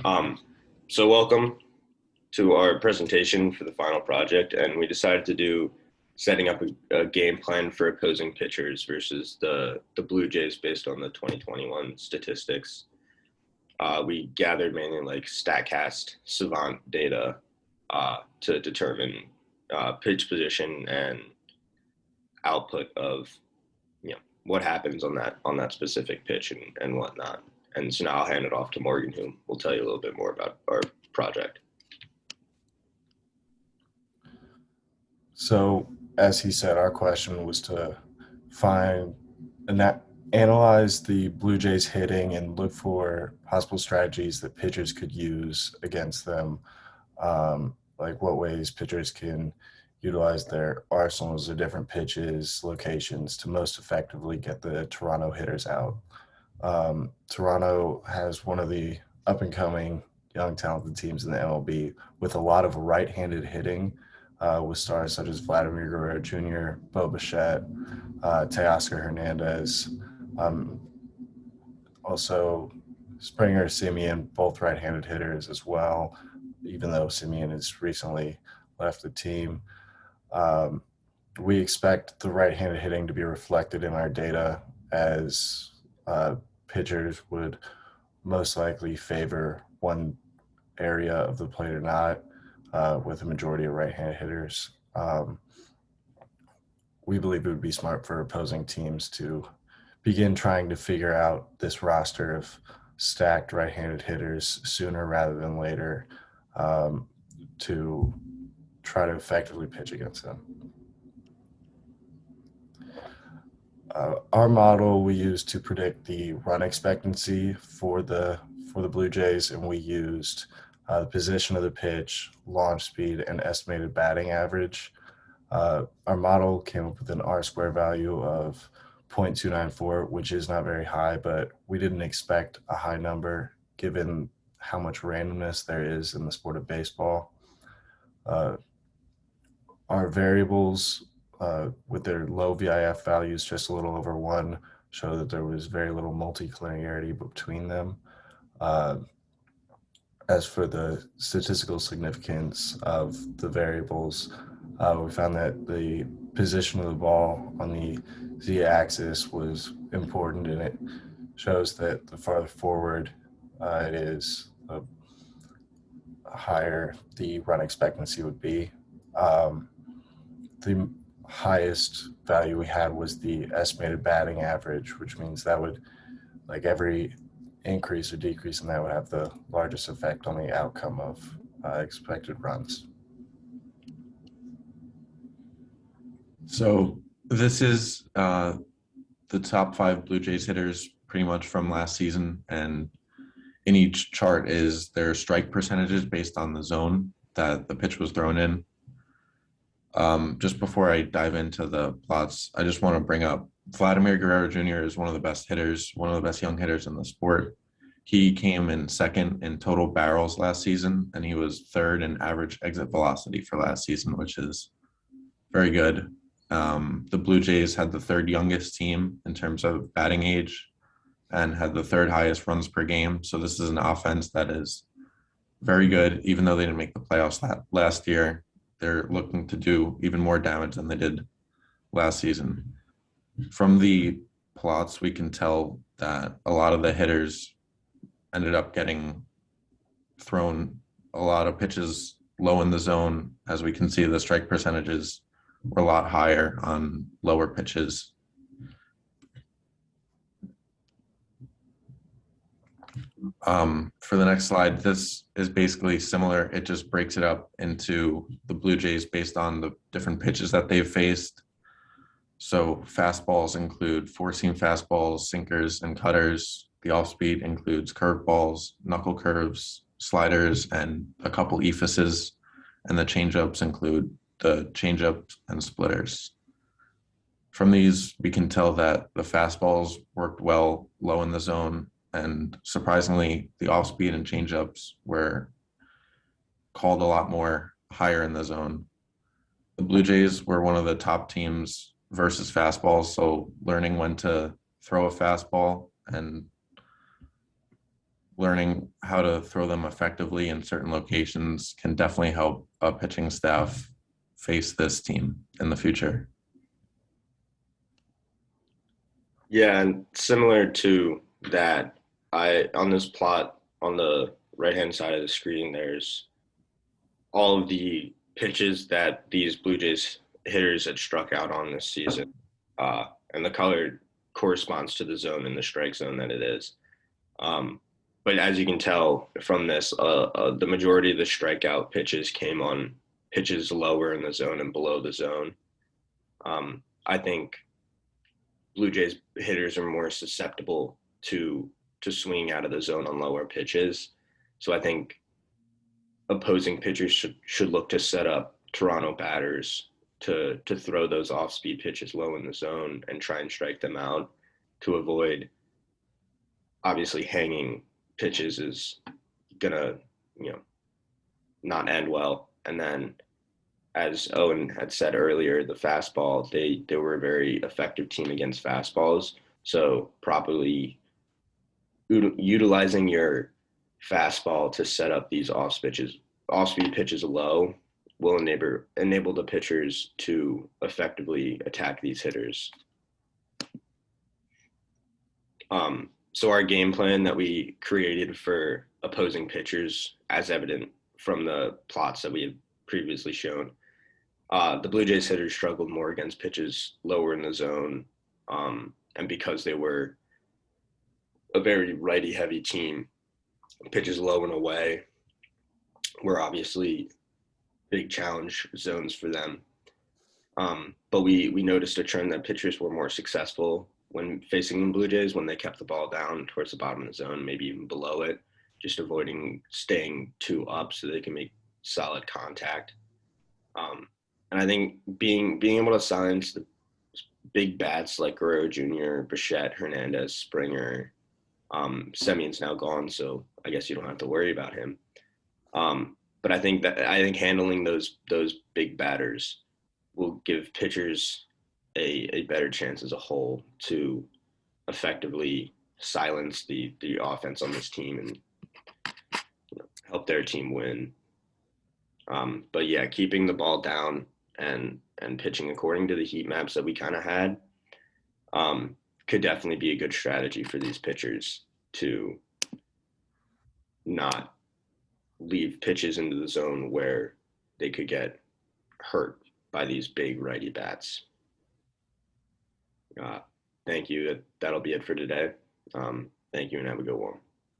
Um, so welcome to our presentation for the final project, and we decided to do setting up a game plan for opposing pitchers versus the Blue Jays based on the 2021 statistics. We gathered mainly like Statcast Savant data to determine pitch position and output of what happens on that specific pitch and whatnot. And so now I'll hand it off to Morgan, who will tell you a little bit more about our project. So, as he said, our question was to find and analyze the Blue Jays hitting and look for possible strategies that pitchers could use against them, like what ways pitchers can utilize their arsenals of different pitches, locations to most effectively get the Toronto hitters out. Toronto has one of the up and coming young talented teams in the MLB with a lot of right-handed hitting, with stars such as Vladimir Guerrero Jr., Bo Bichette, Teoscar Hernandez, also Springer, Simeon, both right-handed hitters as well, even though Simeon has recently left the team. We expect the right-handed hitting to be reflected in our data as pitchers would most likely favor one area of the plate or not, with a majority of right-handed hitters. We believe it would be smart for opposing teams to begin trying to figure out this roster of stacked right-handed hitters sooner rather than later, to try to effectively pitch against them. Our model we used to predict the run expectancy for the Blue Jays, and we used the position of the pitch, launch speed, and estimated batting average. Our model came up with an R-square value of 0.294, which is not very high, but we didn't expect a high number given how much randomness there is in the sport of baseball. Our variables, with their low VIF values, just a little over 1, show that there was very little multicollinearity between them. As for the statistical significance of the variables, we found that the position of the ball on the z-axis was important, and it shows that the farther forward it is, the higher the run expectancy would be. The highest value we had was the estimated batting average, which means that would, like, every increase or decrease in that would have the largest effect on the outcome of expected runs. So this is the top 5 Blue Jays hitters pretty much from last season, and in each chart is their strike percentages based on the zone that the pitch was thrown in. Just before I dive into the plots, I just want to bring up Vladimir Guerrero Jr. is one of the best hitters, one of the best young hitters in the sport. He came in second in total barrels last season, and he was third in average exit velocity for last season, which is very good. The Blue Jays had the third youngest team in terms of batting age and had the third highest runs per game. So this is an offense that is very good, even though they didn't make the playoffs last year. They're looking to do even more damage than they did last season. From the plots, we can tell that a lot of the hitters ended up getting thrown a lot of pitches low in the zone. As we can see, the strike percentages were a lot higher on lower pitches. For the next slide, this is basically similar. It just breaks it up into the Blue Jays based on the different pitches that they've faced. So fastballs include four-seam fastballs, sinkers, and cutters. The off-speed includes curveballs, knuckle curves, sliders, and a couple ephises. And the changeups include the changeups and splitters. From these, we can tell that the fastballs worked well low in the zone, and surprisingly, the off-speed and changeups were called a lot more higher in the zone. The Blue Jays were one of the top teams versus fastballs, so learning when to throw a fastball and learning how to throw them effectively in certain locations can definitely help a pitching staff face this team in the future. Yeah, and similar to that, on this plot on the right-hand side of the screen, there's all of the pitches that these Blue Jays hitters had struck out on this season, and the color corresponds to the zone and the strike zone that it is. But as you can tell from this, the majority of the strikeout pitches came on pitches lower in the zone and below the zone. I think Blue Jays hitters are more susceptible to swinging out of the zone on lower pitches. So I think opposing pitchers should look to set up Toronto batters to throw those off-speed pitches low in the zone and try and strike them out to avoid, obviously, hanging pitches is gonna, not end well. And then, as Owen had said earlier, the fastball, they were a very effective team against fastballs. So properly utilizing your fastball to set up these off-speed pitches low will enable the pitchers to effectively attack these hitters. So our game plan that we created for opposing pitchers, as evident from the plots that we have previously shown, the Blue Jays hitters struggled more against pitches lower in the zone, and because they were a very righty-heavy team, pitches low and away were obviously big challenge zones for them. But we noticed a trend that pitchers were more successful when facing the Blue Jays when they kept the ball down towards the bottom of the zone, maybe even below it, just avoiding staying too up so they can make solid contact. And I think being able to silence the big bats like Guerrero Jr., Bichette, Hernandez, Springer, Semion's now gone, so I guess you don't have to worry about him. But I think handling those big batters will give pitchers a better chance as a whole to effectively silence the offense on this team and help their team win. But yeah, keeping the ball down and pitching according to the heat maps that we kind of had could definitely be a good strategy for these pitchers to not leave pitches into the zone where they could get hurt by these big righty bats. Thank you. That'll be it for today. Thank you and have a good one.